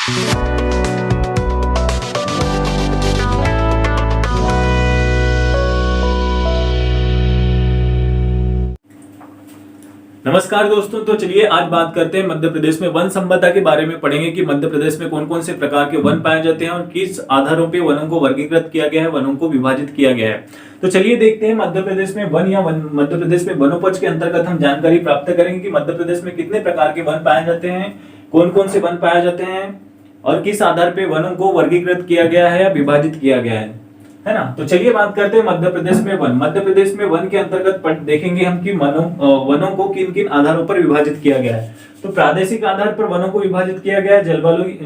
नमस्कार दोस्तों, तो चलिए आज बात करते हैं मध्य प्रदेश में वन संपदा के बारे में। पढ़ेंगे कि मध्य प्रदेश में कौन कौन से प्रकार के वन पाए जाते हैं और किस आधारों पे वनों को वर्गीकृत किया गया है, वनों को विभाजित किया गया है। तो चलिए देखते हैं मध्य प्रदेश में वन मध्य प्रदेश में वनोपज के अंतर्गत हम जानकारी प्राप्त करेंगे कि मध्य प्रदेश में कितने प्रकार के वन पाए जाते हैं, कौन कौन से वन पाए जाते हैं और किस आधार पर वनों को वर्गीकृत किया गया है या विभाजित किया गया है ना। तो चलिए बात करते हैं मध्य प्रदेश में वन। मध्य प्रदेश में वन के अंतर्गत देखेंगे हम कि वनों को किन किन आधारों पर विभाजित किया गया है। तो प्रादेशिक आधार पर वनों को विभाजित किया गया है,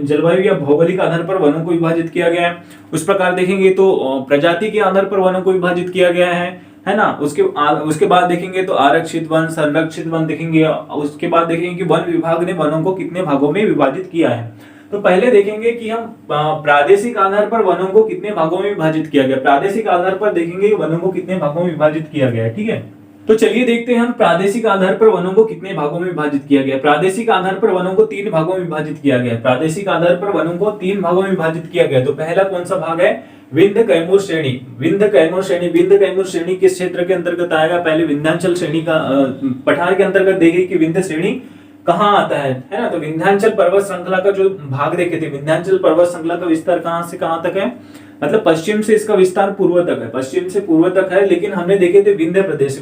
जलवायु या भौगोलिक आधार पर वनों को विभाजित किया गया है। उस प्रकार देखेंगे तो प्रजाति के आधार पर वनों को विभाजित किया गया है ना। उसके बाद देखेंगे तो आरक्षित वन, संरक्षित वन देखेंगे। उसके बाद देखेंगे कि वन विभाग ने वनों को कितने भागों में विभाजित किया है। तो पहले देखेंगे कि हम प्रादेशिक आधार पर वनों को कितने भागों में विभाजित किया गया। प्रादेशिक आधार पर देखेंगे वनों को कितने भागों में विभाजित किया गया है, ठीक है। तो चलिए देखते हैं हम प्रादेशिक आधार पर वनों को कितने भागों में विभाजित किया गया। प्रादेशिक आधार पर वनों को 3 भागों में विभाजित किया गया। प्रादेशिक आधार पर वनों को 3 भागों में विभाजित किया गया। तो पहला कौन सा भाग है? विंध्य कैमूर श्रेणी। विंध्य कैमूर श्रेणी, विंध्य कैमूर श्रेणी किस क्षेत्र के अंतर्गत आएगा? पहले विंध्याचल श्रेणी का पठार के अंतर्गत देखेंगे कि विंध्य श्रेणी कहाँ आता है ना। तो विंध्याचल पर्वत श्रृंखला का जो भाग देखे थे, विंध्याचल पर्वत श्रृंखला का विस्तार कहाँ से कहाँ तक है? मतलब पश्चिम से इसका विस्तार पूर्व तक है, पश्चिम से पूर्व तक है। लेकिन हमने देखे थे विंध्य प्रदेश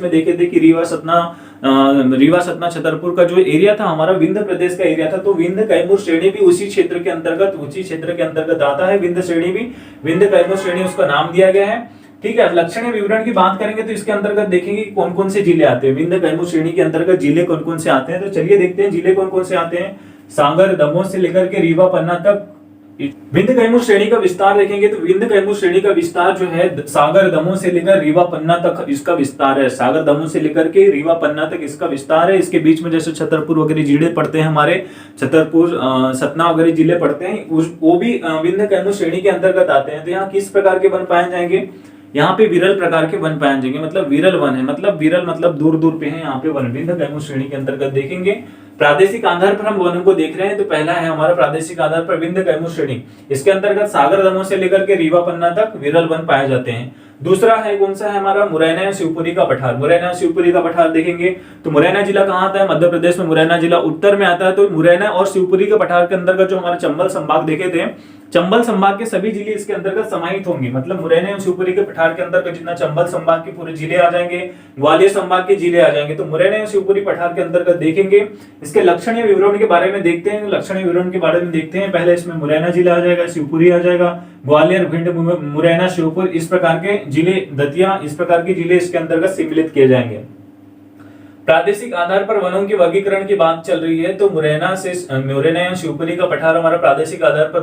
में देखे थे कि रीवा सतना छतरपुर का जो एरिया था हमारा विंध्य प्रदेश का एरिया था। तो विंध्य कैमूर श्रेणी भी उसी क्षेत्र के अंतर्गत आता है। विंध्य श्रेणी भी विंध्य कैमूर श्रेणी उसका नाम दिया गया है, ठीक है। लक्षणीय विवरण की बात करेंगे तो इसके अंतर्गत देखेंगे कौन कौन से जिले आते हैं। विंध्य कैमूर श्रेणी के अंतर्गत जिले कौन कौन से आते हैं। तो चलिए देखते हैं जिले कौन कौन से आते हैं। सागर, दमोह से लेकर के रीवा, पन्ना तक विंध्य कैमूर श्रेणी का विस्तार देखेंगे तो विंध्य कैमूर श्रेणी का विस्तार जो है सागर, दमोह से लेकर रीवा, पन्ना तक इसका विस्तार है। सागर, दमोह से लेकर के रीवा, पन्ना तक इसका विस्तार है। इसके बीच में जैसे छतरपुर वगैरह जिले पड़ते हैं, हमारे छतरपुर, सतना वगैरह जिले पड़ते हैं, वो भी विंध्य कैमूर श्रेणी के अंतर्गत आते हैं। तो यहाँ किस प्रकार के वन पाए जाएंगे? यहाँ पे विरल प्रकार के वन पाए जाएंगे। मतलब विरल वन है, विरल मतलब दूर दूर पे है यहाँ पे वन। विंध्य कैमूर श्रेणी के अंतर्गत देखेंगे। प्रादेशिक आधार पर हम वनों को देख रहे हैं। तो पहला है हमारा प्रादेशिक आधार पर विंध्य कैमूर श्रेणी। इसके अंतर्गत सागर, दमोह से लेकर के रीवा, पन्ना तक विरल वन पाए जाते हैं। दूसरा है कौन सा है हमारा? मुरैना या शिवपुरी का पठार। मुरैना या शिवपुरी का पठार देखेंगे तो मुरैना जिला कहाँ आता है? मध्य प्रदेश में मुरैना जिला उत्तर में आता है। तो मुरैना और शिवपुरी के पठार के अंतर्गत जो हमारे चंबल संभाग देखे थे, चंबल संभाग के सभी जिले इसके अंतर्गत समाहित होंगे। मतलब मुरैना और शिवपुरी के पठार के अंतर्गत जितना चंबल संभाग के पूरे जिले आ जाएंगे, ग्वालियर संभाग के जिले आ जाएंगे। तो मुरैना और शिवपुरी पठार के अंतर्गत देखेंगे। इसके लक्षणीय विवरण के बारे में देखते हैं। लक्षणीय विवरण के बारे में देखते हैं। पहले इसमें मुरैना जिला आ जाएगा, शिवपुरी आ जाएगा, ग्वालियर, भिंड, मुरैना, शिवपुर, इस प्रकार के जिले, दतिया, इस प्रकार के जिले इसके अंतर्गत सम्मिलित किए जाएंगे। प्रादेशिक आधार पर वनों के वर्गीकरण की बात चल रही है। तो मुरैना या शिवपुरी का पठार हमारा प्रादेशिक आधार पर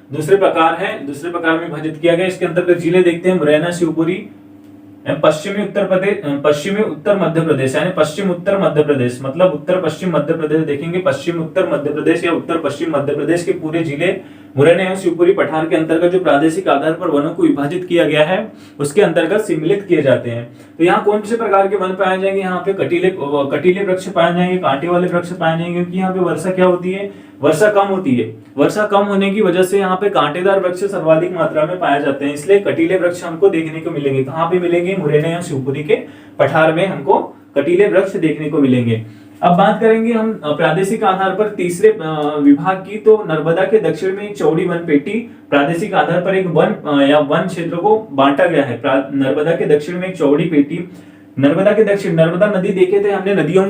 दूसरे प्रकार में विभाजित किया गया। इसके अंतर्गत जिले देखते हैं मुरैना, शिवपुरी, पश्चिमी उत्तर मध्य प्रदेश यानी पश्चिम उत्तर मध्य प्रदेश, मतलब उत्तर पश्चिम मध्य प्रदेश देखेंगे। पश्चिम उत्तर मध्य प्रदेश या उत्तर पश्चिम मध्य प्रदेश के पूरे जिले मुरैना एवं शिवपुरी पठार के अंतर्गत जो प्रादेशिक आधार पर वनों को विभाजित किया गया है उसके अंतर्गत सम्मिलित किए जाते हैं। तो यहाँ कौन से प्रकार के वन पाए जाएंगे? यहाँ पे कटीले वृक्ष पाए जाएंगे, कांटे वाले वृक्ष पाए जाएंगे, क्योंकि यहाँ पे वर्षा क्या होती है? वर्षा कम होती है। वर्षा कम होने की वजह से यहाँ पे कांटेदार वृक्ष सर्वाधिक मात्रा में पाए जाते हैं, इसलिए कटीले वृक्ष हमको देखने को मिलेंगे। कहाँ पे मिलेंगे? मुरैना या शिवपुरी के पठार में हमको कटीले वृक्ष देखने को मिलेंगे। अब बात करेंगे हम प्रादेशिक आधार पर तीसरे विभाग की। तो नर्मदा के दक्षिण में एक चौड़ी वन पेटी प्रादेशिक आधार पर एक वन क्षेत्र को बांटा गया है। नर्मदा के दक्षिण में एक चौड़ी पेटी, नर्मदा के दक्षिण, नर्मदा नदी देखे थे हमने नदियों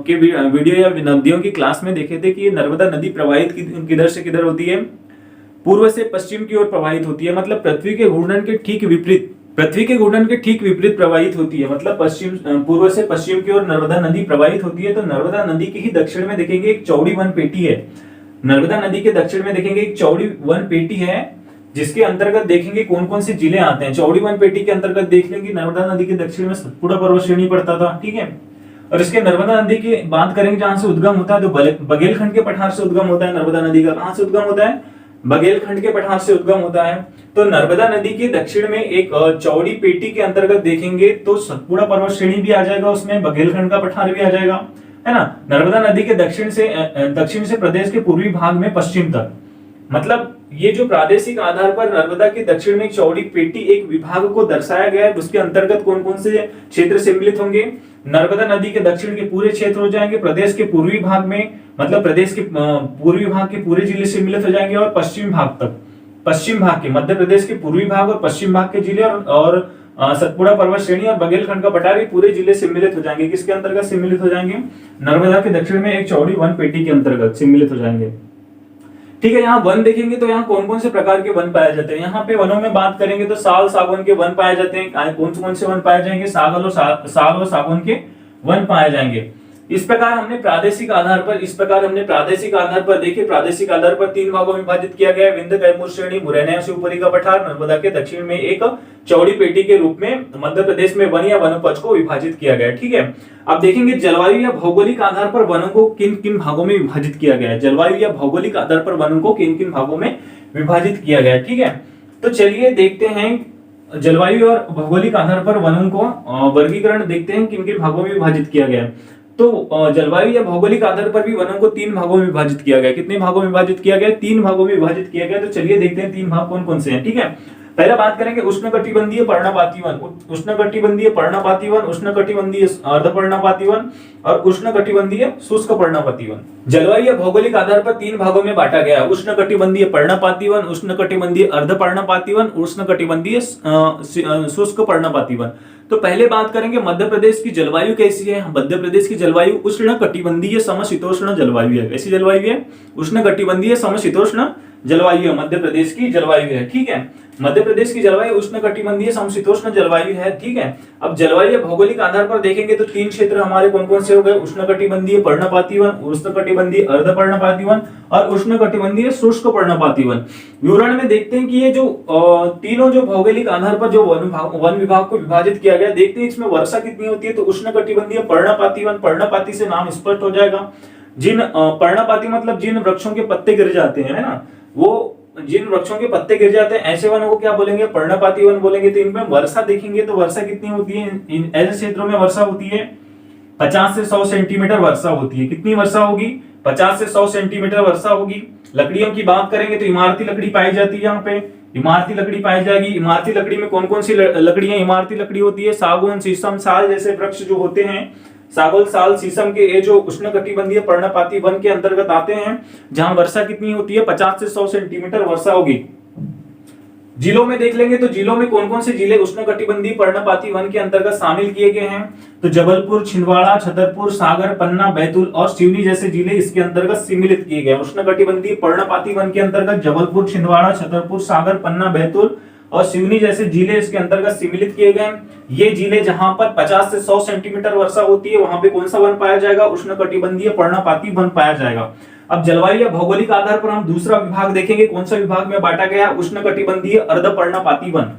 के वीडियो या नदियों की क्लास में देखे थे कि ये नर्मदा नदी प्रवाहित किधर से किधर होती है? पूर्व से पश्चिम की ओर प्रवाहित होती है। मतलब पृथ्वी के घूर्णन के ठीक विपरीत प्रवाहित होती है। मतलब पूर्व से पश्चिम की ओर नर्मदा नदी प्रवाहित होती है। तो नर्मदा नदी के ही दक्षिण में देखेंगे एक चौड़ी वन पेटी है। नर्मदा नदी के दक्षिण में देखेंगे एक चौड़ी वन पेटी है, जिसके अंतर्गत देखेंगे कौन कौन से जिले आते हैं। चौड़ी वन पेटी के अंतर्गत देख लेंगे नर्मदा नदी के दक्षिण में सतपुड़ा पर्वत श्रेणी पड़ता था, ठीक है। और इसके नर्मदा नदी की बात करेंगे जहां से उद्गम होता है, तो बघेलखंड के पठार से उद्गम होता है। नर्मदा नदी का कहां से उद्गम होता है? बघेलखंड के पठार से उद्गम होता है। तो नर्मदा नदी के दक्षिण में एक चौड़ी पेटी के अंतर्गत देखेंगे तो सतपुड़ा पर्वत श्रेणी भी आ जाएगा, उसमें बघेलखंड का पठार भी आ जाएगा, है ना। नर्मदा नदी के दक्षिण से प्रदेश के पूर्वी भाग में पश्चिम तक, मतलब ये जो प्रादेशिक आधार पर नर्मदा के दक्षिण में एक चौड़ी पेटी एक विभाग को दर्शाया गया है, उसके अंतर्गत कौन कौन से क्षेत्र सम्मिलित होंगे। नर्मदा नदी के दक्षिण के पूरे क्षेत्र हो जाएंगे, प्रदेश के पूर्वी भाग में मतलब प्रदेश के पूर्वी भाग के पूरे जिले सम्मिलित हो जाएंगे, और पश्चिम भाग तक, पश्चिम भाग के मध्य प्रदेश के पूर्वी भाग और पश्चिम भाग के जिले और सतपुड़ा पर्वत श्रेणी और बघेलखंड का पठार, पूरे जिले सम्मिलित हो जाएंगे। किसके अंतर्गत सम्मिलित हो जाएंगे, नर्मदा के दक्षिण में एक चौड़ी वन पेटी के अंतर्गत सम्मिलित हो जाएंगे। ठीक है, यहाँ वन देखेंगे तो यहाँ कौन कौन से प्रकार के वन पाए जाते हैं। यहाँ पे वनों में बात करेंगे तो साल सागौन के वन पाए जाते हैं। कौन से वन पाए जाएंगे, साल और सागौन के वन पाए जाएंगे। इस प्रकार हमने प्रादेशिक आधार पर देखिए, प्रादेशिक आधार पर 3 भागों में विभाजित किया गया है। विंध्य कैमूर श्रेणी, मुरैना शिवपुरी का पठार, नर्मदा के दक्षिण में एक चौड़ी पेटी के रूप में मध्य प्रदेश में वन या वनोपज को विभाजित किया गया है। ठीक है, अब देखेंगे जलवायु या भौगोलिक आधार पर वनों को किन किन भागों में विभाजित किया गया है। जलवायु या भौगोलिक आधार पर वनों को किन किन भागों में विभाजित किया गया है। ठीक है, तो चलिए देखते हैं जलवायु और भौगोलिक आधार पर वनों को वर्गीकरण देखते हैं किन किन भागों में विभाजित किया गया है। तो जलवायु या भौगोलिक आधार पर भी वनों को 3 भागों में विभाजित किया गया। कितने भागों में विभाजित किया गया, 3 भागों में विभाजित किया गया। तो चलिए देखते हैं 3 भाग कौन कौन से हैं। ठीक है, पहला बात करेंगे उष्णकटिबंधीय पर्णपाती वन, उष्णकटिबंधीय पर्णपाती वन, उष्णकटिबंधीय अर्धपर्णपाती वन और उष्णकटिबंधीय शुष्क पर्णपाती वन। जलवायु या भौगोलिक आधार पर 3 भागों में बांटा गया है। उष्णकटिबंधीय पर्णपाती वन, उष्णकटिबंधीय अर्धपर्णपाती वन, उष्णकटिबंधीय शुष्क पर्णपाती वन। तो पहले बात करेंगे मध्य प्रदेश की जलवायु कैसी है। मध्य प्रदेश की जलवायु उष्णकटिबंधीय समशीतोष्ण जलवायु है। कैसी जलवायु है, उष्णकटिबंधीय समशीतोष्ण जलवायु है मध्य प्रदेश की जलवायु है। ठीक है, मध्य प्रदेश की जलवायु उष्णकटिबंधीय समशीतोष्ण जलवायु है। ठीक है, अब जलवायु या भौगोलिक आधार पर देखेंगे तो 3 क्षेत्र हमारे कौन कौन से हो गए, उष्णकटिबंधीय पर्णपाती वन, उष्णकटिबंधीय अर्धपर्णपाती वन और उष्णकटिबंधीय शुष्क पर्णपाती वन। विवरण में देखते हैं कि ये जो तीनों जो भौगोलिक आधार पर जो वन विभाग को विभाजित किया गया, देखते हैं इसमें वर्षा कितनी होती है। तो उष्णकटिबंधीय पर्णपाती वन, पर्णपाती से नाम स्पष्ट हो जाएगा। जिन पर्णपाती मतलब जिन वृक्षों के पत्ते गिर जाते हैं, है ना, वो जिन वृक्षों के पत्ते गिर जाते हैं ऐसे वनों को क्या बोलेंगे, पर्णपाती वन बोलेंगे। तो इनमें वर्षा देखेंगे तो वर्षा कितनी होती है, इन ऐसे क्षेत्रों में वर्षा होती है 50 से 100 सेंटीमीटर वर्षा होती है। कितनी वर्षा होगी, 50 से 100 सेंटीमीटर वर्षा होगी। लकड़ियों की बात करेंगे तो इमारती लकड़ी पाई जाती है। यहाँ पे इमारती लकड़ी पाई जाएगी। इमारती लकड़ी में कौन कौन सी लकड़ियां इमारती लकड़ी होती है, सागौन, शीशम, साल जैसे वृक्ष जो होते हैं, सागौन, साल, शीशम के ये जो उष्णकटिबंधीय पर्णपाती वन के अंतर्गत आते हैं, जहां वर्षा कितनी होती है 50 से 100 सेंटीमीटर वर्षा होगी। जिलों में देख लेंगे तो जिलों में कौन कौन से जिले उष्णकटिबंधीय पर्णपाती वन के अंतर्गत शामिल किए गए हैं। तो जबलपुर, छिंदवाड़ा, छतरपुर, सागर, पन्ना, बैतूल और सिवनी जैसे जिले इसके अंतर्गत सम्मिलित किए गए। उष्णकटिबंधीय पर्णपाती वन के अंतर्गत जबलपुर, छिंदवाड़ा, छतरपुर, सागर, पन्ना, बैतूल और सिवनी जैसे जिले इसके अंतर्गत सम्मिलित किए गए। ये जिले जहां पर 50 से 100 सेंटीमीटर वर्षा होती है, वहां पे कौन सा वन पाया जाएगा, उष्णकटिबंधीय पर्णपाती वन पाया जाएगा। अब जलवायु या भौगोलिक आधार पर हम दूसरा विभाग देखेंगे, कौन सा विभाग में बांटा गया, उष्णकटिबंधीय अर्धपर्णपाती वन।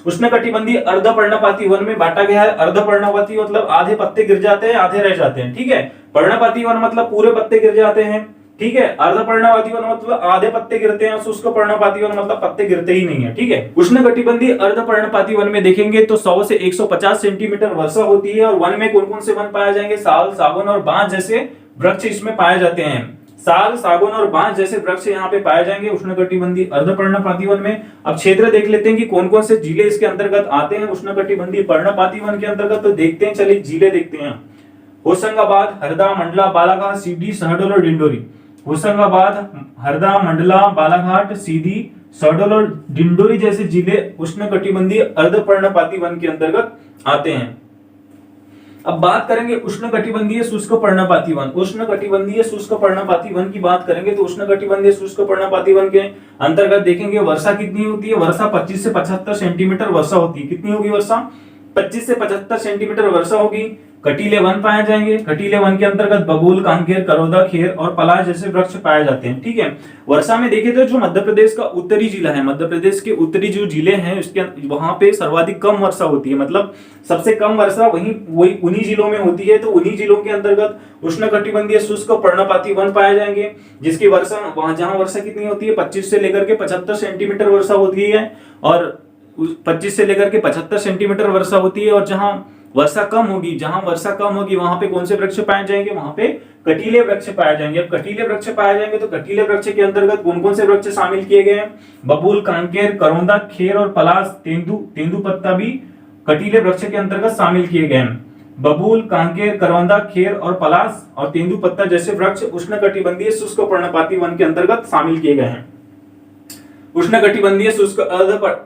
उष्णकटिबंधीय अर्धपर्णपाती वन में बांटा गया है। अर्धपर्णपाती मतलब आधे पत्ते गिर जाते हैं, आधे रह जाते हैं। ठीक है, पर्णपाती वन मतलब पूरे पत्ते गिर जाते हैं। ठीक है, अर्धपर्णपाती वन मतलब आधे पत्ते गिरते हैं, शुष्क पर्णपाती वन मतलब पत्ते गिरते ही नहीं है। ठीक है, उष्णकटिबंधीय अर्धपर्णपाती वन में देखेंगे तो 100 से 150 सेंटीमीटर वर्षा होती है। और वन में कौन कौन से वन पाए जाएंगे, साल, सागौन और बांज जैसे वृक्ष इसमें पाए जाते हैं। साल, सागौन और बांज जैसे वृक्ष यहाँ पे पाए जाएंगे उष्णकटिबंधीय अर्धपर्णपाती वन में। अब क्षेत्र देख लेते हैं कि कौन कौन से जिले इसके अंतर्गत आते हैं उष्णकटिबंधीय पर्णपाती वन के अंतर्गत। तो देखते हैं, चलिए जिले देखते हैं। होशंगाबाद, हरदा, मंडला, बालाघाट, सीधी, शहडोल और डिंडोरी। होशंगाबाद, हरदा, मंडला, बालाघाट, सीधी, शहडोल और डिंडोरी जैसे जिले उष्णकटिबंधीय अर्धपर्णपाती वन के अंतर्गत आते हैं। अब बात करेंगे उष्णकटिबंधीय शुष्क पर्णपाती वन। उष्णकटिबंधीय शुष्क पर्णपाती वन की बात करेंगे तो उष्णकटिबंधीय शुष्क पर्णपाती वन के अंतर्गत देखेंगे वर्षा कितनी होती है, वर्षा 25 से 75 सेंटीमीटर वर्षा होती है। कितनी होगी वर्षा, 25 से 75 सेंटीमीटर वर्षा होगी। कटीले वन पाए जाएंगे। कटीले वन के अंतर्गत बबूल, कांकेर, करोदा, खेर और पलाश जैसे वृक्ष पाए जाते हैं। ठीक है, वर्षा में देखें तो जो मध्य प्रदेश का उत्तरी जिला है, मध्य प्रदेश के उत्तरी जो जिले हैं उसके वहां पे सर्वाधिक कम वर्षा होती है, मतलब सबसे कम वर्षा वही उन्हीं जिलों में होती है। तो उन्हीं जिलों के अंतर्गत उष्णकटिबंधीय शुष्क पर्णपाती वन पाए जाएंगे, जिसकी वर्षा वहां जहां वर्षा कितनी होती है 25 से लेकर के 75 सेंटीमीटर वर्षा होती है। और 25 से लेकर के 75 सेंटीमीटर वर्षा होती है। और जहां वर्षा कम होगी, जहां वर्षा कम होगी वहां पे कौन से वृक्ष पाए जाएंगे, वहां पे कटीले वृक्ष पाए जाएंगे। अब कटीले वृक्ष पाए जाएंगे तो कटीले वृक्ष के अंतर्गत कौन कौन से वृक्ष शामिल किए गए हैं, बबूल, कांकेर, करोंदा, खेर और पलाश, तेंदुपत्ता भी कटीले वृक्ष के अंतर्गत शामिल किए गए हैं। बबूल, कांकेर, करौंदा, खेर और पलाश और तेंदुपत्ता जैसे वृक्ष उष्णकटिबंधीय शुष्क पर्णपाती वन के अंतर्गत शामिल किए गए हैं। उष्णकटिबंधीय शुष्क पर्णपाती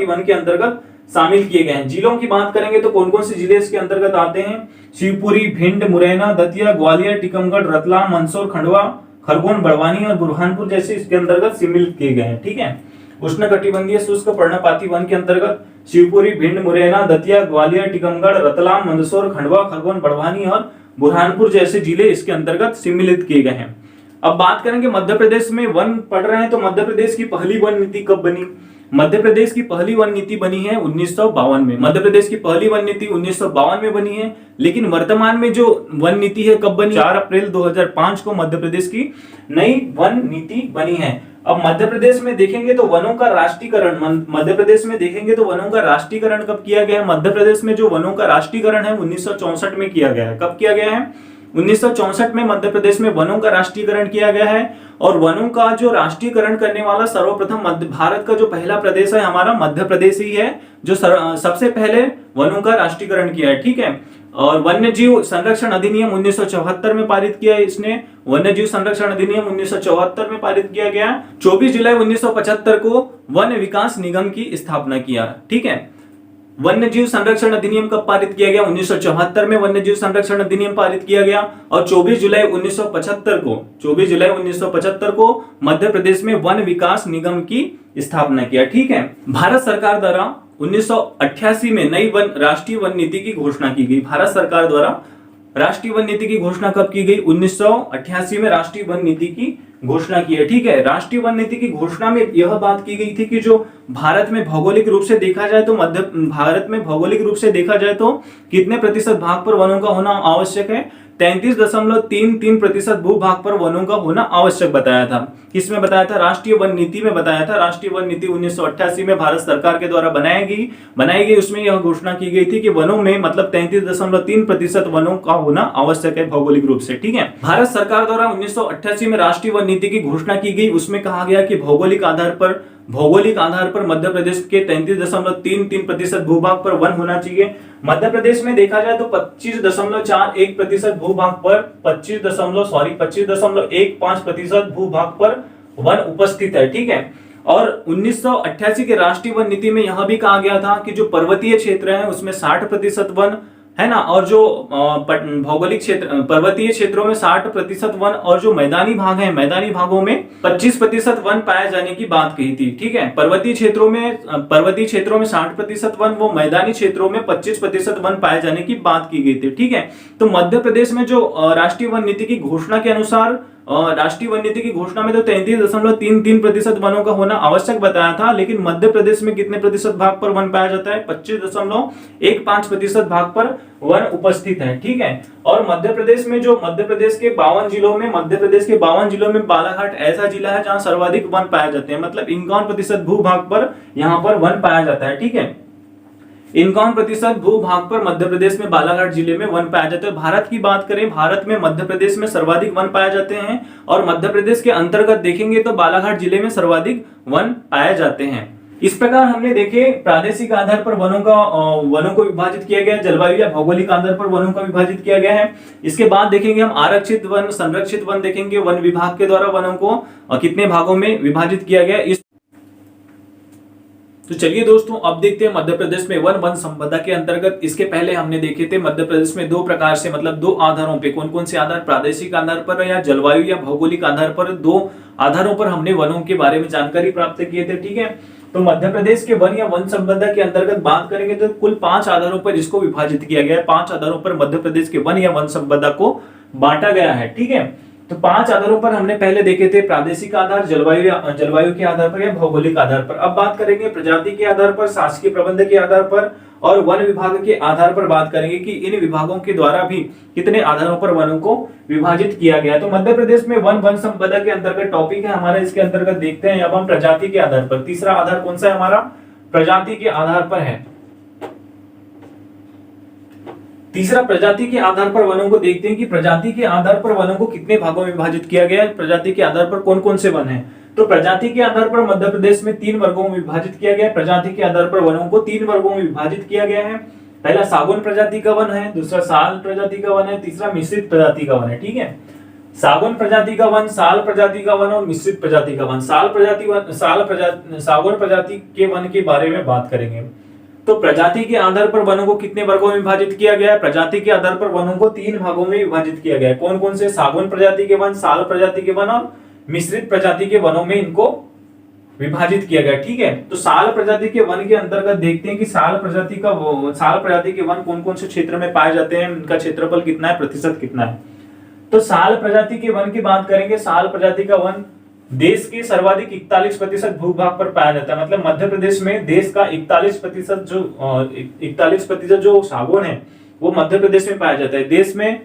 वन के अंतर्गत शामिल किए गए हैं। जिलों की बात करेंगे तो कौन कौन से जिले इसके अंतर्गत आते हैं, शिवपुरी, भिंड, मुरैना, दतिया, ग्वालियर, टीकमगढ़, रतलाम, मंदसौर, खंडवा, खरगोन, बड़वानी और बुरहानपुर जैसे इसके अंतर्गत सम्मिलित किए गए हैं। ठीक है, उष्णकटिबंधीय शुष्क पर्णपाती वन के अंतर्गत शिवपुरी, भिंड, मुरैना, दतिया, ग्वालियर, टीकमगढ़, रतलाम, मंदसौर, खंडवा, खरगोन, बड़वानी और बुरहानपुर जैसे जिले इसके अंतर्गत सम्मिलित किए गए हैं। अब बात करेंगे मध्य प्रदेश में वन पढ़ रहे हैं तो मध्य प्रदेश की पहली वन नीति कब बनी। मध्य प्रदेश की पहली वन नीति बनी है 1952 में। मध्य प्रदेश की पहली वन नीति 1952 में बनी है, लेकिन वर्तमान में जो वन नीति है कब बनी, 4 अप्रैल 2005 को मध्य प्रदेश की नई वन नीति बनी है। अब मध्य प्रदेश में देखेंगे तो वनों का राष्ट्रीयकरण, मध्य प्रदेश में देखेंगे तो वनों का राष्ट्रीयकरण कब किया गया है। मध्य प्रदेश में जो वनों का राष्ट्रीयकरण है 1964 में किया गया है। कब किया गया है, 1964 में मध्य प्रदेश में वनों का राष्ट्रीयकरण किया गया है। और वनों का जो राष्ट्रीयकरण करने वाला सर्वप्रथम मध्य भारत का जो पहला प्रदेश है हमारा मध्य प्रदेश ही है, जो सबसे पहले वनों का राष्ट्रीयकरण किया है। ठीक है, और वन्य जीव संरक्षण अधिनियम 1974 में पारित किया है इसने। वन्य जीव संरक्षण अधिनियम 1974 में पारित किया गया। 24 जुलाई 1975 को वन विकास निगम की स्थापना किया। ठीक है, वन्य जीव संरक्षण अधिनियम कब पारित किया गया, 1974 में वन्य जीव संरक्षण अधिनियम पारित किया गया। और 24 जुलाई 1975 को मध्य प्रदेश में वन विकास निगम की स्थापना किया। ठीक है, भारत सरकार द्वारा 1988 में नई राष्ट्रीय वन नीति की घोषणा की गई। भारत सरकार द्वारा राष्ट्रीय वन नीति की घोषणा कब की गई, 1988 में राष्ट्रीय वन नीति की घोषणा की है। ठीक है, राष्ट्रीय वन नीति की घोषणा में यह बात की गई थी कि जो भारत में भौगोलिक रूप से देखा जाए तो कितने प्रतिशत भाग पर वनों का होना आवश्यक है, 33.33% भूभाग पर वनों का होना आवश्यक बताया था। किसमें बताया था, राष्ट्रीय वन नीति में बताया था। राष्ट्रीय वन नीति 1988 में भारत सरकार के द्वारा बनाई गई। उसमें यह घोषणा की गई थी कि वनों में मतलब 33.3% वनों का होना आवश्यक है भौगोलिक रूप से। ठीक है, भारत सरकार द्वारा 1988 में राष्ट्रीय वन नीति की घोषणा की गई। उसमें कहा गया कि भौगोलिक आधार पर मध्य प्रदेश के 33.33% भूभाग पर वन होना चाहिए। मध्य प्रदेश में देखा जाए तो 25.41% भूभाग पर 25.15% भूभाग पर वन उपस्थित है। ठीक है, और 1988 के राष्ट्रीय वन नीति में यह भी कहा गया था कि जो पर्वतीय क्षेत्र है उसमें 60% वन है ना, और जो भौगोलिक क्षेत्र पर्वतीय क्षेत्रों में 60% वन और जो मैदानी भाग है मैदानी भागों में 25% वन पाए जाने की बात कही थी। ठीक है, पर्वतीय क्षेत्रों में 60% वन, वो मैदानी क्षेत्रों में 25% वन पाए जाने की बात की गई थी। ठीक है, तो मध्य प्रदेश में जो राष्ट्रीय वन नीति की घोषणा के अनुसार राष्ट्रीय वन नीति की घोषणा में तो 33.33% वनों का होना आवश्यक बताया था, लेकिन मध्य प्रदेश में कितने प्रतिशत भाग पर वन पाया जाता है, 25.15% भाग पर वन उपस्थित है। ठीक है, और मध्य प्रदेश के 52 जिलों में बालाघाट ऐसा जिला है जहां सर्वाधिक वन पाए जाते हैं, मतलब 51% भूभाग पर यहाँ पर वन पाया जाता है। ठीक है, 51% भूभाग पर मध्य प्रदेश में बालाघाट जिले में वन पाया जाता है। भारत की बात करें, भारत में मध्य प्रदेश में सर्वाधिक वन पाए जाते हैं, और मध्य प्रदेश के अंतर्गत देखेंगे तो बालाघाट जिले में सर्वाधिक वन पाए जाते हैं। इस प्रकार हमने देखे प्रादेशिक आधार पर वनों को विभाजित किया गया, जलवायु या भौगोलिक आधार पर वनों का विभाजित किया गया है। इसके बाद देखेंगे हम आरक्षित वन, संरक्षित वन देखेंगे, वन विभाग के द्वारा वनों को कितने भागों में विभाजित किया गया। तो चलिए दोस्तों, अब देखते हैं मध्य प्रदेश में वन संपदा के अंतर्गत। इसके पहले हमने देखे थे मध्य प्रदेश में 2 प्रकार से, मतलब 2 आधारों पे, कौन कौन से आधार, प्रादेशिक आधार पर या जलवायु या भौगोलिक आधार पर, 2 आधारों पर हमने वनों के बारे में जानकारी प्राप्त किए थे। ठीक है, तो मध्य प्रदेश के वन या वन संपदा के अंतर्गत बात करेंगे तो कुल 5 आधारों पर इसको विभाजित किया गया है। 5 आधारों पर मध्य प्रदेश के वन या वन संपदा को बांटा गया है। ठीक है, तो 5 आधारों पर हमने पहले देखे थे, प्रादेशिक आधार, जलवायु के आधार पर या भौगोलिक आधार पर। अब बात करेंगे प्रजाति के आधार पर, शासकीय प्रबंध के आधार पर और वन विभाग के आधार पर। बात करेंगे कि इन विभागों के द्वारा भी कितने आधारों पर वनों को विभाजित किया गया। तो मध्य प्रदेश में वन संपदा के अंतर्गत टॉपिक है हमारा, इसके अंतर्गत देखते हैं अब हम प्रजाति के आधार पर। तीसरा आधार कौन सा है हमारा, प्रजाति के आधार पर है। तीसरा, प्रजाति के आधार पर वनों को देखते हैं कि प्रजाति के आधार पर वनों को कितने भागों में विभाजित किया गया है, प्रजाति के आधार पर कौन कौन से वन हैं। तो प्रजाति के आधार पर मध्य प्रदेश में 3 वर्गों में विभाजित किया गया है। प्रजाति के आधार पर वनों को 3 वर्गों में विभाजित किया गया है। पहला सागौन प्रजाति का वन है, दूसरा साल प्रजाति का वन है, तीसरा मिश्रित प्रजाति का वन है। ठीक है, सागौन प्रजाति का वन, साल प्रजाति का वन और मिश्रित प्रजाति का वन। सागौन प्रजाति के वन के बारे में बात करेंगे। तो प्रजाति के आधार पर वनों को कितने वर्गों में विभाजित किया गया है? प्रजाति के आधार पर वनों को 3 भागों में विभाजित किया गया है। कौन कौन से? सागौन प्रजाति के वन, साल प्रजाति के वन और मिश्रित प्रजाति के वनों में इनको विभाजित किया गया। ठीक है, तो साल प्रजाति के वन के अंतर्गत देखते हैं कि साल प्रजाति के वन कौन कौन से क्षेत्र में पाए जाते हैं, उनका क्षेत्रफल कितना है, प्रतिशत कितना है। तो साल प्रजाति के वन की बात करेंगे। साल प्रजाति का वन देश के सर्वाधिक 41% भूभाग पर पाया जाता है। मतलब मध्य प्रदेश में देश का 41% जो सागौन है वो मध्य प्रदेश में पाया जाता है। देश में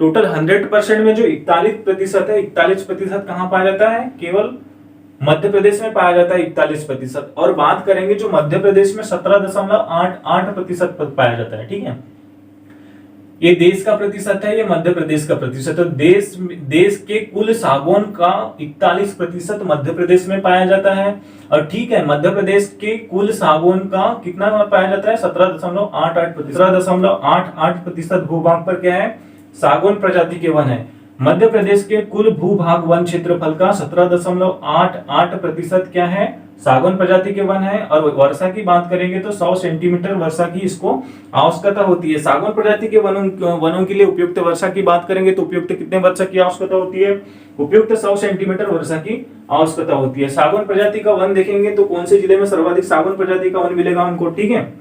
टोटल 100% में जो 41% है, 41% कहाँ पाया जाता है? केवल मध्य प्रदेश में पाया जाता है 41%। और बात करेंगे जो मध्य प्रदेश में 17.88% पाया जाता है। ठीक है, ये देश का प्रतिशत है, ये मध्य प्रदेश का प्रतिशत है। देश के कुल सागौन का 41% मध्य प्रदेश में पाया जाता है। और ठीक है, मध्य प्रदेश के कुल सागौन का कितना पाया जाता है? 17.88% भूभाग पर क्या है? सागौन प्रजाति के वन है। मध्य प्रदेश के कुल भूभाग वन क्षेत्रफल का 17.88% क्या है? सागौन प्रजाति के वन है। और वर्षा की बात करेंगे तो 100 सेंटीमीटर वर्षा की इसको आवश्यकता होती है। सागौन प्रजाति के वनों के लिए उपयुक्त वर्षा की बात करेंगे तो उपयुक्त कितने वर्षा की आवश्यकता होती है? उपयुक्त 100 सेंटीमीटर वर्षा की आवश्यकता होती है। सागौन प्रजाति का वन देखेंगे तो कौन से जिले में सर्वाधिक सागौन प्रजाति का वन मिलेगा हमको? ठीक है,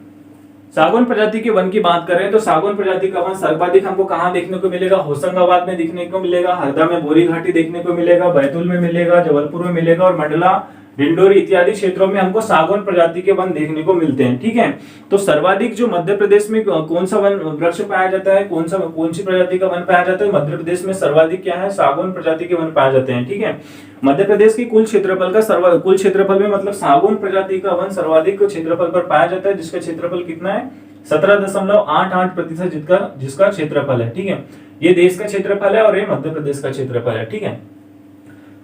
सागौन प्रजाति के वन की बात करें तो सागौन प्रजाति का वन सर्वाधिक हमको कहाँ देखने को मिलेगा? होशंगाबाद में देखने को मिलेगा, हरदा में बोरी घाटी देखने को मिलेगा, बैतूल में मिलेगा, जबलपुर में मिलेगा और मंडला, डिंडोरी इत्यादि क्षेत्रों में हमको सागौन प्रजाति के वन देखने को मिलते हैं। ठीक है, तो सर्वाधिक जो मध्य प्रदेश में कौन सा वन वृक्ष पाया जाता है, कौन सी प्रजाति का वन पाया जाता है? मध्य प्रदेश में सर्वाधिक क्या है? सागौन प्रजाति के वन पाए जाते हैं। ठीक है, मध्य प्रदेश की कुल क्षेत्रफल में मतलब सागौन प्रजाति का वन सर्वाधिक क्षेत्रफल पर पाया जाता है, जिसका क्षेत्रफल कितना है? 17.88% जिसका क्षेत्रफल है। ठीक है, ये देश का क्षेत्रफल है और ये मध्य प्रदेश का क्षेत्रफल है। ठीक है,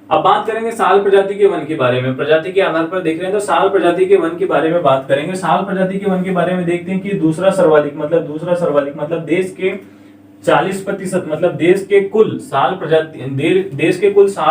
अब बात करेंगे साल प्रजाति के वन के बारे में। प्रजाति के आधार पर देख रहे हैं तो साल प्रजाति के वन के बारे में बात करेंगे। साल प्रजाति के वन के बारे में देखते हैं कि दूसरा सर्वाधिक मतलब देश के 40% मतलब देश के कुल साल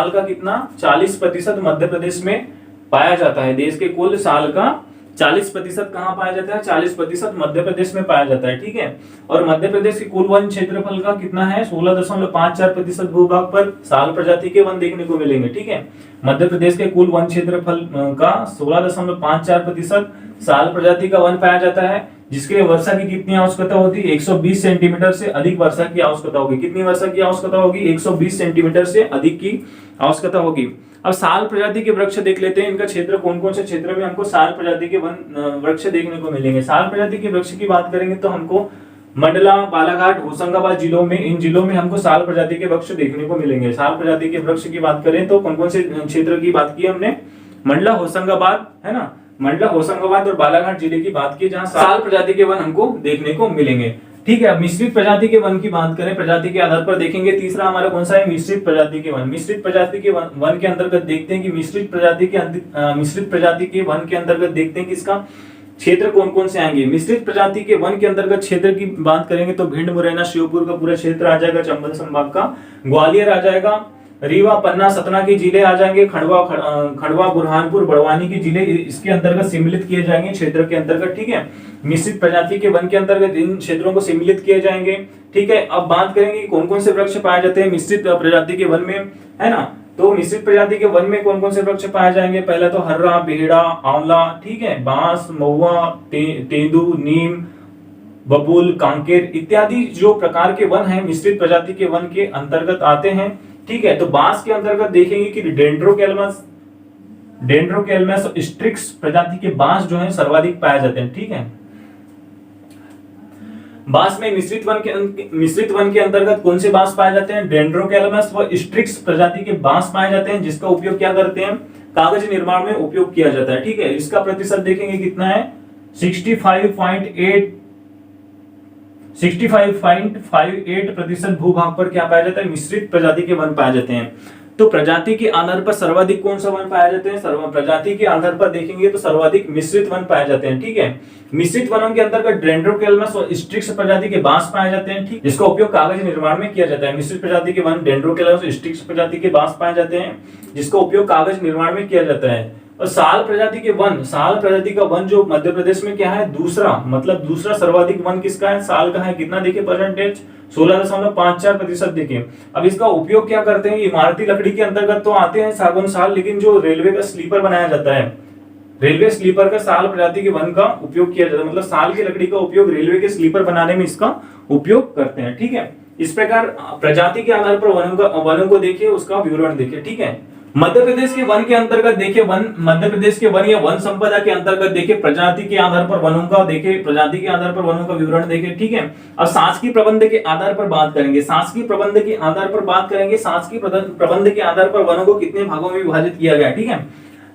का कितना? 40% मध्य प्रदेश में पाया जाता है। देश के कुल साल का 40% कहाँ पाया जाता है? 40% मध्य प्रदेश में पाया जाता है। ठीक है, और मध्य प्रदेश के कुल वन क्षेत्रफल का कितना है? 16.54% भूभाग पर साल प्रजाति के वन देखने को मिलेंगे। ठीक है, मध्य प्रदेश के कुल वन क्षेत्रफल का 16.54% साल प्रजाति का वन पाया जाता है, जिसके लिए वर्षा की कितनी आवश्यकता होती है? 120 सेंटीमीटर से अधिक वर्षा की आवश्यकता होगी। कितनी वर्षा की आवश्यकता होगी? 120 सेंटीमीटर से अधिक की आवश्यकता होगी। अब साल प्रजाति के वृक्ष देख लेते हैं, इनका क्षेत्र कौन कौन से क्षेत्र में हमको साल प्रजाति के वृक्ष देखने को मिलेंगे। साल प्रजाति के वृक्ष की बात करेंगे तो हमको मंडला, बालाघाट, होशंगाबाद इन जिलों में हमको साल प्रजाति के वृक्ष देखने को मिलेंगे। साल प्रजाति के वृक्ष की बात करें तो कौन कौन से क्षेत्र की बात की हमने? मंडला, होशंगाबाद है ना, मंडला, होशंगाबाद और बालाघाट जिले की बात की, जहां साल प्रजाति के वन हमको देखने को मिलेंगे। ठीक है, अब मिश्रित प्रजाति के वन की बात करें, प्रजाति के आधार पर देखेंगे। तीसरा हमारा कौन सा है? मिश्रित प्रजाति के वन। मिश्रित प्रजाति के वन के अंतर्गत देखते हैं कि मिश्रित प्रजाति के वन के अंतर्गत देखते हैं कि इसका क्षेत्र कौन कौन से आएंगे। मिश्रित प्रजाति के वन के अंतर्गत क्षेत्र की बात करेंगे तो भिंड, मुरैना, श्योपुर का पूरा क्षेत्र आ जाएगा, चंबल संभाग का, ग्वालियर आ जाएगा, रीवा, पन्ना, सतना के जिले आ जाएंगे, खंडवा, बुरहानपुर, बड़वानी के जिले इसके अंतर्गत सम्मिलित किए जाएंगे क्षेत्र के अंतर्गत। ठीक है, मिश्रित प्रजाति के वन के अंतर्गत इन क्षेत्रों को सम्मिलित किए जाएंगे। ठीक है, अब बात करेंगे कौन कौन से वृक्ष पाए जाते हैं मिश्रित प्रजाति के वन में, है ना। तो मिश्रित प्रजाति के वन में कौन कौन से वृक्ष पाए जाएंगे? पहला तो हर्रा, बेहड़ा, आंवला, ठीक है, बांस, महुआ, तेंदू, नीम, बबूल, कांकेर इत्यादि जो प्रकार के वन है मिश्रित प्रजाति के वन के अंतर्गत आते हैं। ठीक है, तो बांस के अंतर्गत देखेंगे कि डेंड्रोकेलमस स्ट्रिक्स प्रजाति के बांस जो है सर्वाधिक पाए जाते हैं। ठीक है, बांस में मिश्रित वन के अंतर्गत कौन से बांस पाए जाते हैं? डेंड्रोकेलमस व स्ट्रिक्स प्रजाति के बांस पाए जाते हैं, जिसका उपयोग क्या करते हैं? कागज निर्माण में उपयोग किया जाता है। ठीक है, इसका प्रतिशत देखेंगे कितना है? 65.58% भूभाग पर क्या पाया जाता है, मिश्रित प्रजाति के वन पाए जाते हैं। तो प्रजाति के आधार पर सर्वाधिक कौन सा वन पाया जाते हैं, प्रजाति के आधार पर देखेंगे तो सर्वाधिक मिश्रित वन पाए जाते हैं। ठीक है, मिश्रित वनों के अंतर्गत डेंड्रोकेलमस और स्ट्रिक्स प्रजाति के बांस पाए जाते हैं। ठीक, जिसका उपयोग कागज निर्माण में किया जाता है। मिश्रित प्रजाति के वन डेंड्रोकेलमस और स्ट्रिक्स प्रजाति के बांस पाए जाते हैं, जिसका उपयोग कागज निर्माण में किया जाता है। और साल प्रजाति के वन, साल प्रजाति का वन जो मध्य प्रदेश में क्या है, दूसरा, मतलब दूसरा सर्वाधिक वन किसका है, साल का है। कितना देखिए परसेंटेज, 16.54% देखिए। अब इसका उपयोग क्या करते हैं, इमारती लकड़ी के अंतर्गत तो आते हैं सागौन साल, लेकिन जो रेलवे का स्लीपर बनाया जाता है, रेलवे स्लीपर का साल प्रजाति के वन का उपयोग किया जाता है। मतलब साल की लकड़ी का उपयोग रेलवे के स्लीपर बनाने में इसका उपयोग करते हैं। ठीक है, इस प्रकार प्रजाति के आधार पर वनों को देखिए, उसका विवरण देखिए। ठीक है, मध्य प्रदेश के वन के अंतर्गत देखिए, मध्य प्रदेश के वन या वन संपदा के अंतर्गत देखिए प्रजाति के आधार पर वनों का देखिए, प्रजाति के आधार पर वनों का विवरण देखिए। ठीक है, अब शासकीय प्रबंध के आधार पर बात करेंगे, शासकीय प्रबंध के आधार पर बात करेंगे। शासकीय प्रबंध के आधार पर वनों को कितने भागों में विभाजित किया गया है। ठीक है,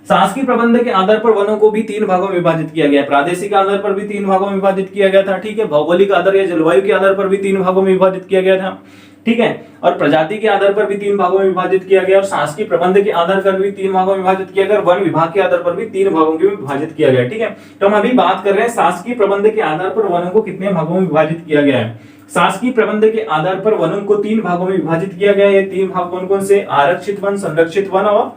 शासकीय प्रबंध के आधार पर वनों को भी 3 भागों में विभाजित किया गया है। प्रादेशिक आधार पर भी 3 भागों में विभाजित किया गया था। ठीक है, भौगोलिक आधार या जलवायु के आधार पर भी 3 भागों में विभाजित किया गया था। ठीक है, और प्रजाति के आधार पर भी 3 भागों में विभाजित किया गया, और शासकीय प्रबंध के आधार पर भी 3 भागों में विभाजित किया गया, और वन विभाग के आधार पर भी 3 भागों में विभाजित किया गया। ठीक है, तो हम अभी बात कर रहे हैं शासकीय प्रबंध के आधार पर वनों को कितने भागों में विभाजित किया गया है। शासकीय प्रबंध के आधार पर वनों को 3 भागों में विभाजित किया गया है। ये 3 भाग कौन कौन से, आरक्षित वन, संरक्षित वन और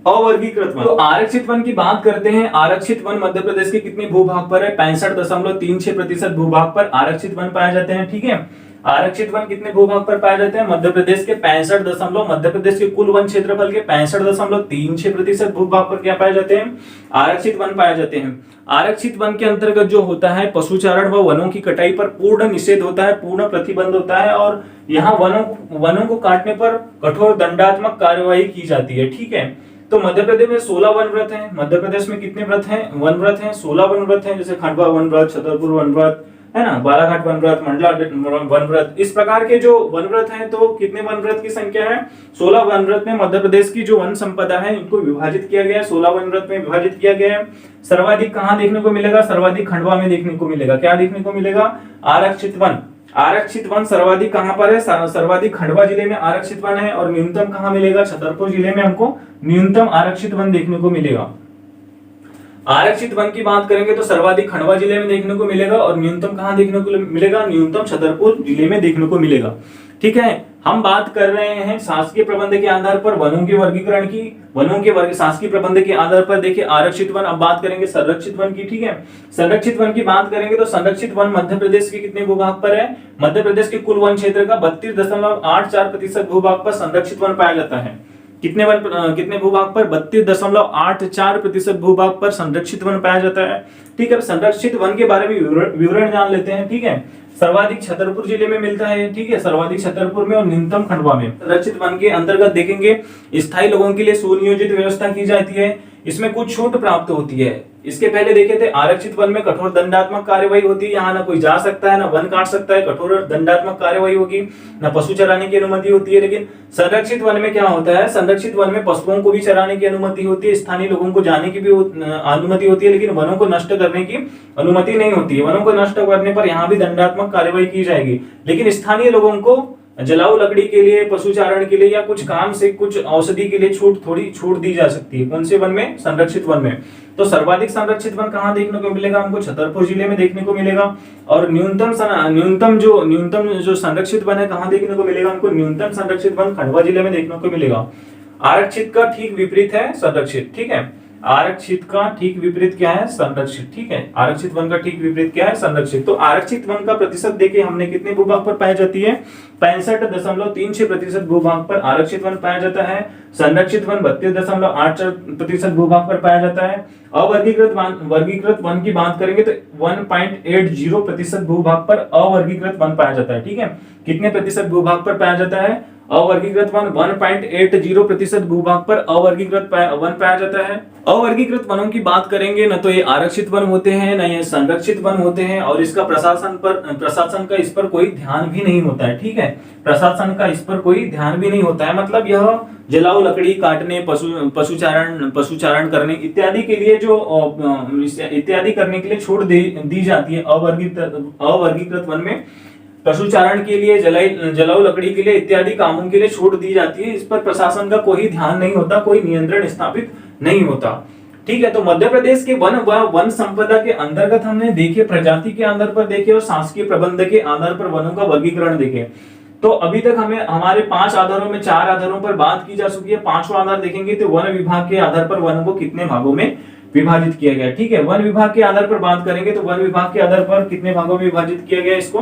अवर्गीकृत वन। तो आरक्षित वन की बात करते हैं। आरक्षित वन मध्य प्रदेश के कितने भूभाग पर है, 65.36% भूभाग पर आरक्षित वन पाए जाते हैं। ठीक है, आरक्षित वन कितने भूभाग पर पाए जाते हैं, मध्य प्रदेश के 65 मध्य प्रदेश के कुल वन क्षेत्रफल के 65.36% भूभाग पर क्या पाए जाते हैं, आरक्षित वन पाए जाते हैं। आरक्षित वन के अंतर्गत जो होता है पशुचारण व वनों की कटाई पर पूर्ण निषेध होता है, पूर्ण प्रतिबंध होता है, और यहाँ वनों को काटने पर कठोर दंडात्मक कार्यवाही की जाती है। ठीक है, तो मध्य प्रदेश में 16 वन व्रत हैं। मध्य प्रदेश में कितने व्रत हैं, वन व्रत हैं, 16 वन व्रत हैं, जैसे खंडवा वन व्रत, छतरपुर वन व्रत है ना, बालाघाट वन व्रत, मंडला वन व्रत, इस प्रकार के जो वन व्रत हैं। तो कितने वन व्रत की संख्या है, 16 वन व्रत में मध्य प्रदेश की जो वन संपदा है इनको विभाजित किया गया है, 16 वन व्रत में विभाजित किया गया है। सर्वाधिक कहाँ देखने को मिलेगा, सर्वाधिक खंडवा में देखने को मिलेगा। क्या देखने को मिलेगा, आरक्षित वन। आरक्षित वन सर्वाधिक कहां पर है, सर्वाधिक खंडवा जिले में आरक्षित वन है, और न्यूनतम कहां मिलेगा, छतरपुर जिले में हमको न्यूनतम आरक्षित वन देखने को मिलेगा। आरक्षित वन की बात करेंगे तो सर्वाधिक खंडवा जिले में देखने को मिलेगा, और न्यूनतम कहां देखने को मिलेगा, न्यूनतम छतरपुर जिले में देखने को मिलेगा। ठीक है, हम बात कर रहे हैं शासकीय प्रबंध के आधार पर वनों के वर्गीकरण की, वनों के वर्ग शासकीय प्रबंध के आधार पर देखिए आरक्षित वन। अब बात करेंगे संरक्षित वन की। ठीक है, संरक्षित वन की बात करेंगे तो संरक्षित वन मध्य प्रदेश के कितने भूभाग पर है, मध्य प्रदेश के कुल वन क्षेत्र का 32.84% भूभाग पर संरक्षित वन पाया जाता है। कितने भूभाग पर, 32.84% भूभाग पर संरक्षित वन पाया जाता है। ठीक है, संरक्षित वन के बारे में विवरण जान लेते हैं। ठीक है, सर्वाधिक छतरपुर जिले में मिलता है। ठीक है, सर्वाधिक छतरपुर में और न्यूनतम खंडवा में। संरक्षित वन के अंतर्गत देखेंगे स्थायी लोगों के लिए सुनियोजित व्यवस्था की जाती है, इसमें कुछ छूट प्राप्त होती है। इसके पहले देखे थे आरक्षित वन में कठोर दंडात्मक कार्यवाही होती है, यहाँ ना कोई जा सकता है, ना वन काट सकता है, कठोर दंडात्मक कार्यवाही होगी, ना पशु चराने की अनुमति होती है। लेकिन संरक्षित वन में क्या होता है, संरक्षित वन में पशुओं को भी चराने की अनुमति होती है, स्थानीय लोगों को जाने की भी अनुमति होती है, लेकिन वनों को नष्ट करने की अनुमति नहीं होती है। वनों को नष्ट करने पर यहाँ भी दंडात्मक कार्यवाही की जाएगी, लेकिन स्थानीय लोगों को जलाऊ लकड़ी के लिए, पशु चारण के लिए या कुछ काम से, कुछ औषधि के लिए थोड़ी छूट दी जा सकती है। कौन से वन में, संरक्षित वन में। तो सर्वाधिक संरक्षित वन कहाँ देखने को मिलेगा, हमको छतरपुर जिले में देखने को मिलेगा। और न्यूनतम जो संरक्षित वन है कहाँ देखने को मिलेगा, हमको न्यूनतम संरक्षित वन खंडवा जिले में देखने को मिलेगा। आरक्षित का ठीक विपरीत है संरक्षित। ठीक है, आरक्षित का ठीक विपरीत क्या है, संरक्षित। ठीक है, आरक्षित वन का ठीक विपरीत क्या है, संरक्षित। तो आरक्षित वन का प्रतिशत देखिए हमने कितने भूभाग पर पाई जाती है, 65.36% भूभाग पर आरक्षित वन पाया जाता है। संरक्षित वन 32.84% भूभाग पर पाया जाता है। वर्गीकृत वन की बात करेंगे तो 1.80% भूभाग पर अवर्गीकृत वन पाया जाता है। ठीक है, कितने प्रतिशत भूभाग पर पाया जाता है, अवर्गीकृत वन 1.80% भूभाग पर अवर्गीकृत वन पाया जाता है। अवर्गीकृत वनों की बात करेंगे न तो ये आरक्षित वन होते हैं, न ये संरक्षित वन होते हैं, और इसका प्रशासन का इस पर कोई ध्यान भी नहीं होता है। ठीक है, प्रशासन का इस पर कोई ध्यान भी नहीं होता है। मतलब यह जलाऊ लकड़ी काटने, पशुचारण करने इत्यादि के लिए इत्यादि करने के लिए छूट दी जाती है अवर्गीकृत वन में। पशुचारण के लिए, जलाऊ लकड़ी के लिए इत्यादि कामों के लिए छूट दी जाती है। इस पर प्रशासन का कोई ध्यान नहीं होता, कोई नियंत्रण स्थापित नहीं होता। ठीक है, तो मध्य प्रदेश के वन संपदा के अंतर्गत हमने देखे, प्रजाति के आधार पर देखे और शासकीय प्रबंध के आधार पर वनों का वर्गीकरण देखे। तो अभी तक हमें हमारे 5 आधारों में 4 आधारों पर बात की जा चुकी है। 5वां आधार देखेंगे तो वन विभाग के आधार पर वनों को कितने भागों में विभाजित किया गया। ठीक है, वन विभाग के आधार पर बात करेंगे तो वन विभाग के आधार पर कितने भागों में विभाजित किया गया इसको,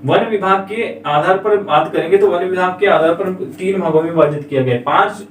वन विभाग के आधार पर बात करेंगे तो वन विभाग के आधार पर 3 भागों में विभाजित किया गया। 5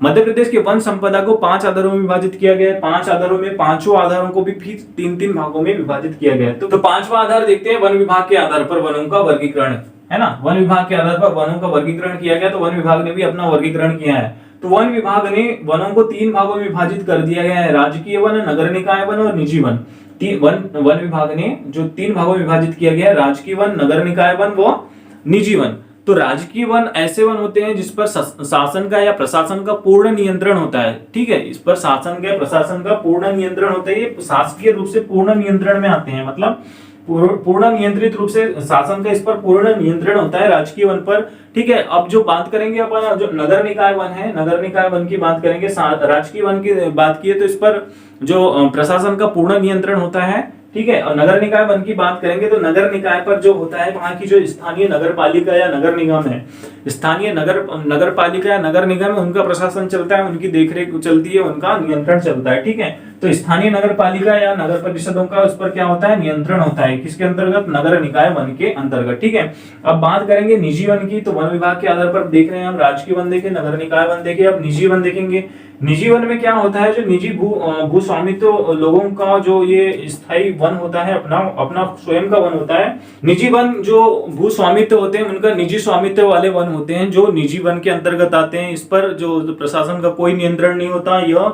मध्य प्रदेश के वन संपदा को 5 आधारों में विभाजित किया गया है। 5 आधारों में 5 आधारों को भी फिर 3-3 भागों में विभाजित किया गया है। तो 5वां आधार देखते हैं, वन विभाग के आधार पर वनों का वर्गीकरण, है ना। वन विभाग के आधार पर वनों का वर्गीकरण किया गया, तो वन विभाग ने भी अपना वर्गीकरण किया है। तो वन विभाग ने वनों को 3 भागों में विभाजित कर दिया गया है, राजकीय वन, नगर निकाय वन और निजी वन। वन विभाग ने जो 3 भागों में विभाजित किया गया है, राजकीय वन, नगर निकाय वन व निजी वन। तो राजकीय वन ऐसे वन होते हैं जिस पर शासन का या प्रशासन का पूर्ण नियंत्रण होता है। ठीक है, इस पर शासन का प्रशासन का पूर्ण नियंत्रण होता है, ये शासकीय रूप से पूर्ण नियंत्रण में आते हैं, मतलब पूर्ण नियंत्रित रूप से शासन का इस पर पूर्ण नियंत्रण होता है राजकीय वन पर। ठीक है, अब जो बात करेंगे अपन, जो नगर निकाय वन है, नगर निकाय वन की बात करेंगे, राजकीय वन की बात की है तो इस पर जो प्रशासन का पूर्ण नियंत्रण होता है। ठीक है, और नगर निकाय वन की बात करेंगे तो नगर निकाय पर जो होता है, वहां की जो स्थानीय नगर पालिका या नगर निगम है, स्थानीय नगर पालिका या नगर निगम है, उनका प्रशासन चलता है, उनकी देखरेख चलती है, उनका नियंत्रण चलता है। ठीक है, तो स्थानीय नगर पालिका या नगर परिषदों का उस पर क्या होता है, नियंत्रण होता है, किसके अंतर्गत, नगर निकाय वन के अंतर्गत। ठीक है, अब बात करेंगे निजी वन की, तो वन विभाग के आधार पर देख रहे हैं हम, राजकीय वन देखे, नगर निकाय वन देखे, अब निजी वन देखेंगे। निजी वन में क्या होता है, जो निजी भू स्वामित्व लोगों का जो ये स्थायी वन होता है, अपना स्वयं का वन होता है। निजी वन जो भू स्वामित्व होते हैं, उनका निजी स्वामित्व वाले वन होते हैं, जो निजी वन के अंतर्गत आते हैं। इस पर जो प्रशासन का कोई नियंत्रण नहीं होता, यह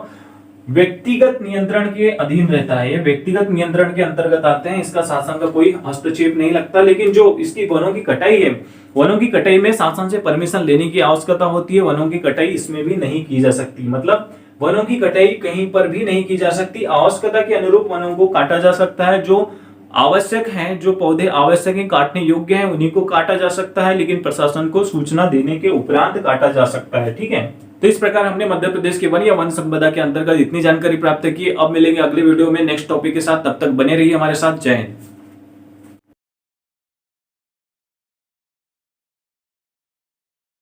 व्यक्तिगत नियंत्रण के अधीन रहता है, ये व्यक्तिगत नियंत्रण के अंतर्गत आते हैं, इसका शासन का कोई हस्तक्षेप नहीं लगता। लेकिन जो इसकी वनों की कटाई है, वनों की कटाई में शासन से परमिशन लेने की आवश्यकता होती है, वनों की कटाई इसमें भी नहीं की जा सकती, मतलब वनों की कटाई कहीं पर भी नहीं की जा सकती। आवश्यकता के अनुरूप वनों को काटा जा सकता है, जो आवश्यक है, जो पौधे आवश्यक हैं, काटने योग्य हैं, उन्हीं को काटा जा सकता है, लेकिन प्रशासन को सूचना देने के उपरांत काटा जा सकता है। ठीक है, तो इस प्रकार हमने मध्य प्रदेश के वन या वन संपदा के अंतर्गत इतनी जानकारी प्राप्त की। अब मिलेंगे अगले वीडियो में नेक्स्ट टॉपिक के साथ, तब तक बने रहिए हमारे साथ। जय हिंद।